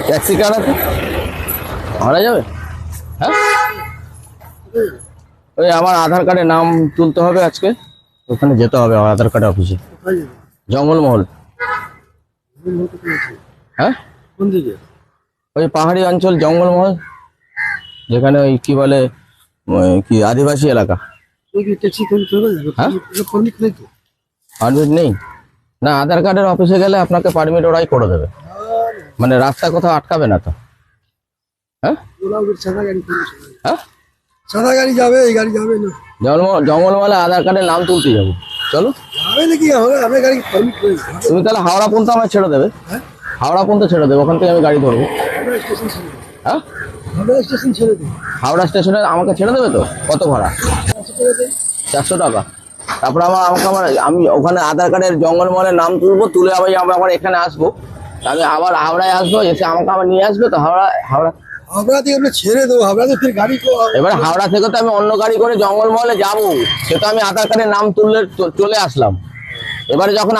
Taxi কার আছে, ভাড়া যাবে? হ্যাঁ, ওই আমার আধার কার্ডে নাম তুলতে হবে আজকে, ওখানে যেতে হবে আমার আধার কার্ডের অফিসে। জঙ্গলমহল। হ্যাঁ, কোন দিকে? ওই পাহাড়ি অঞ্চল জঙ্গলমহল, যেখানে ওই কি বলে কি আদিবাসী এলাকা। হ্যাঁ, পারমিট নেই না, আধার কার্ডের অফিসে গেলে আপনাকে পারমিট ওরাই করে দেবে, মানে রাস্তা কোথাও আটকাবে না তো। হ্যাঁ হ্যাঁ, সাদা গাড়ি যাবে, এই গাড়ি যাবে না। জঙ্গলমহলে আধার কার্ডের নাম তুলতে যাবো, চলো। যাবে নাকি? আপনার গাড়ি পারমিট করে তুমি তাহলে হাওড়া পর্যন্ত আমায় ছেড়ে দেবে, হাওড়া পর্যন্ত ছেড়ে দেবে, ওখান থেকে আমি গাড়ি ধরবো। হ্যাঁ, হাওড়া স্টেশন ছেড়ে দিন। হাওড়া স্টেশনে আমাকে ছেড়ে দেবে তো? কত ভাড়া? 400 টাকা। তারপরে আমি ওখানে আধার কার্ডের জঙ্গলমহলের নাম তুলবো, তুলে আবার এখানে আসবো, আমি আবার হাওড়ায় আসবো, এসে আমাকে আবার নিয়ে আসবে তো হাওড়া। হাওড়া থেকে আপনি ছেড়ে দেবো, হাওড়া থেকে গাড়ি এবার হাওড়া থেকে তো আমি অন্য গাড়ি করে জঙ্গলমহলে যাবো, সে তো আমি আধার কার্ডের নাম তুললে চলে আসলাম। এবারে যখন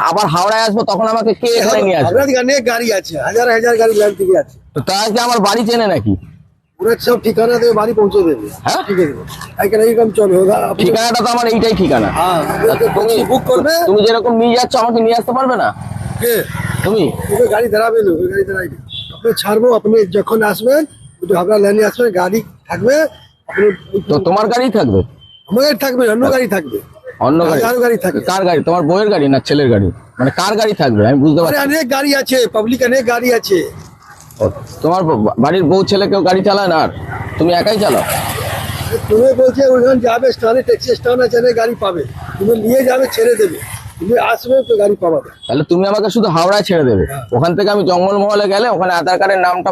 আবার হাওড়ায় আসবো তখন আমাকে কে এখানে নিয়ে আসবে? অনেক গাড়ি আছে, হাজার হাজার গাড়ি লাইন থেকে আছে। তো তাই কি আমার বাড়ি চেনে নাকি? ওরা সব ঠিকানা দেবে, বাড়ি পৌঁছে দেবে। হ্যাঁ, ঠিক আছে, এখানে এইরকম চলে। ঠিকানাটা তো আমার এইটাই ঠিকানা। তুমি বুক করবে, তুমি যেরকম নিয়ে যাচ্ছ আমাকে নিয়ে আসতে পারবে না? কে? তুমি গাড়ি দাঁড়াবে না, গাড়ি দাঁড়াবে। আপনি ছাড়বো, আপনি যখন আসবেন হাওড়া লাইনে আসবেন, গাড়ি থাকবে। আপনি তো তোমার গাড়ি থাকবে? আমার গাড়ি থাকবে, অন্য গাড়ি থাকবে। অন্য গাড়ি? আরো গাড়ি থাকবে। কার গাড়ি? তোমার বউয়ের গাড়ি না ছেলের গাড়ি? মানে কার গাড়ি থাকবে আমি বুঝতে পারছি। অনেক গাড়ি আছে, পাবলিক অনেক গাড়ি আছে। তোমার বাড়ির বউ ছেলে কেউ গাড়ি চালায় না, আর তুমি একাই চালাও? তুমি বলছে ওইখানে যাবে, স্থানে ট্যাক্সি স্ট্যান্ড আছে, গাড়ি পাবে। তুমি নিয়ে যাবে, ছেড়ে দেবে, তুমি আসবে তো গাড়ি পাবে। তাহলে তুমি আমাকে শুধু হাওড়ায় ছেড়ে দেবে, ওখান থেকে আমি জঙ্গলমহলে গেলে ওখানে আধার কার্ডের নামটা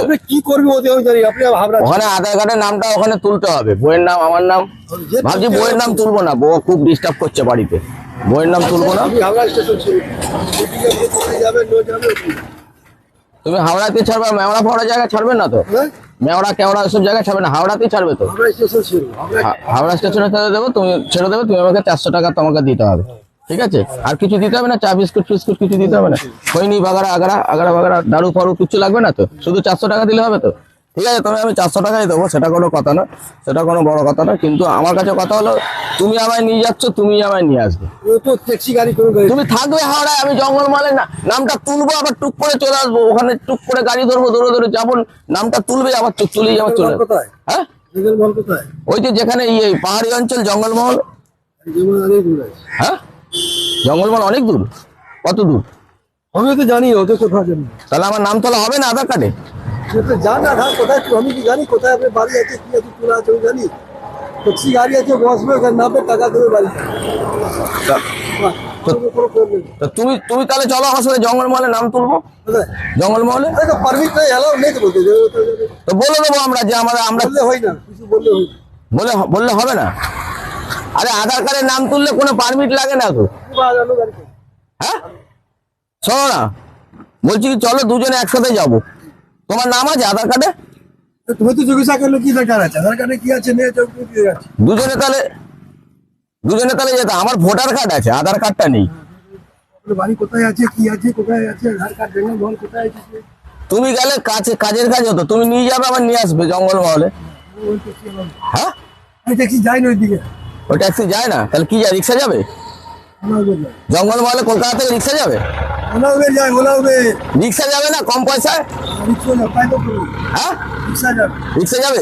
আপনি কি করবে ওতে আমি জানি। আপনি হাওড়া ওখানে আধার কার্ডের নামটা ওখানে তুলতে হবে, বইয়ের নাম আমার নাম। ভাবছি বইয়ের নাম তুলবো না, বউ খুব ডিস্টার্ব করছে বাড়িতে, বইয়ের নাম তুলবো না। হাওড়া স্টেশন যাবে, তুমি হাওড়াতে ছাড়বে, মেওড়া ফাওড়া জায়গায় ছাড়বে না তো? মেওড়া কেওড়া এসব জায়গায় ছাড়বে না, হাওড়াতেই ছাড়বে তো? হাওড়া স্টেশন ছিল। হাওড়া স্টেশনে ছেড়ে দেবো, তুমি ছেড়ে দেবে, তুমি আমাকে 400 টাকা তোমাকে দিতে হবে, ঠিক আছে? আর কিছু দিতে হবে না? চা বিস্কুট ফিস্কুট কিছু দিতে হবে না? খৈনি বাগারা আগারা বাগারা দারু ফারু কিছু লাগবে না তো? শুধু 400 টাকা দিলে হবে তো? ঠিক আছে, তবে আমি 400 টাকাই দেবো, সেটা কোনো কথা না, সেটা কোনো বড় কথা না। কিন্তু আমার কাছে কথা হলো, তুমি আমায় নিয়ে যাচ্ছ, তুমি আমায় নিয়ে আসবে। তো ট্যাক্সি গাড়ি কোনো গাড়ি তুমি থাকবে হাওড়ায়, আমি জঙ্গলমহলে নামটা তুলবো, আবার টুক করে চলে আসবো, ওখানে টুক করে গাড়ি ধরবো, ধরে যাবো, নামটা তুলবে, আবার চলে যাবো, চলে। কোথায়? হ্যাঁ, জঙ্গলমহল কোথায়? ওই যে যেখানে পাহাড়ি অঞ্চল জঙ্গলমহল। অনেক দূর আছে। হ্যাঁ, জঙ্গলমহল অনেক দূর। কত দূর? আমি তো জানি, ওদের কোথায় জানি। তাহলে আমার নাম তোলা হবে না আধার কার্ডে? জান আধার কোথায়, আমি কি জানি কোথায় আপনার বাড়ি আছে, কি আছে, তোলা আছে জানি। ট্যাক্সি গাড়ি আছে, বসবে, নামবে, টাকা দেবে, বাড়ি। তো তুমি তাহলে চলো আমার সাথে জঙ্গলমহলে নাম তুলবো, জঙ্গলমহলে। পারমিট নেই, এলাও নেই তো বলতে। তো বলে দেবো আমরা যে আমরা বললে হয় না, কিছু বললে হয় না। বললে হবে না? আরে আধার কার্ডে নাম তুললে কোনো পারমিট লাগে না তো। হ্যাঁ, শোনো না, বলছি কি চলো দুজনে একসাথে যাবো। তোমার নাম আছে আধার কার্ডে? তুমি তো চিকিৎসা করলে কি দরকার আছে? আধার কার্ডে কি আছে, নেই আছে? দুজনে তাহলে যেতে। আমার ভোটার কার্ড আছে, আধার কার্ডটা নেই। বাড়ি কোথায় আছে, কি আছে, কোথায় আছে, আধার কার্ড জঙ্গলমহল কোথায় আছে? তুমি গেলে কাজের কাজ হতো, তুমি নিয়ে যাবে আবার নিয়ে আসবে জঙ্গলমহলে। হ্যাঁ, আমি ট্যাক্সি যাই না ওইদিকে। ওই ট্যাক্সি যায় না? তাহলে কি যায়, রিক্সা যাবে? জঙ্গলমহলে কলকাতা থেকে রিক্সা যাবে? রিক্সা যাবে না কম পয়সায়? হ্যাঁ, রিক্সা যাবে।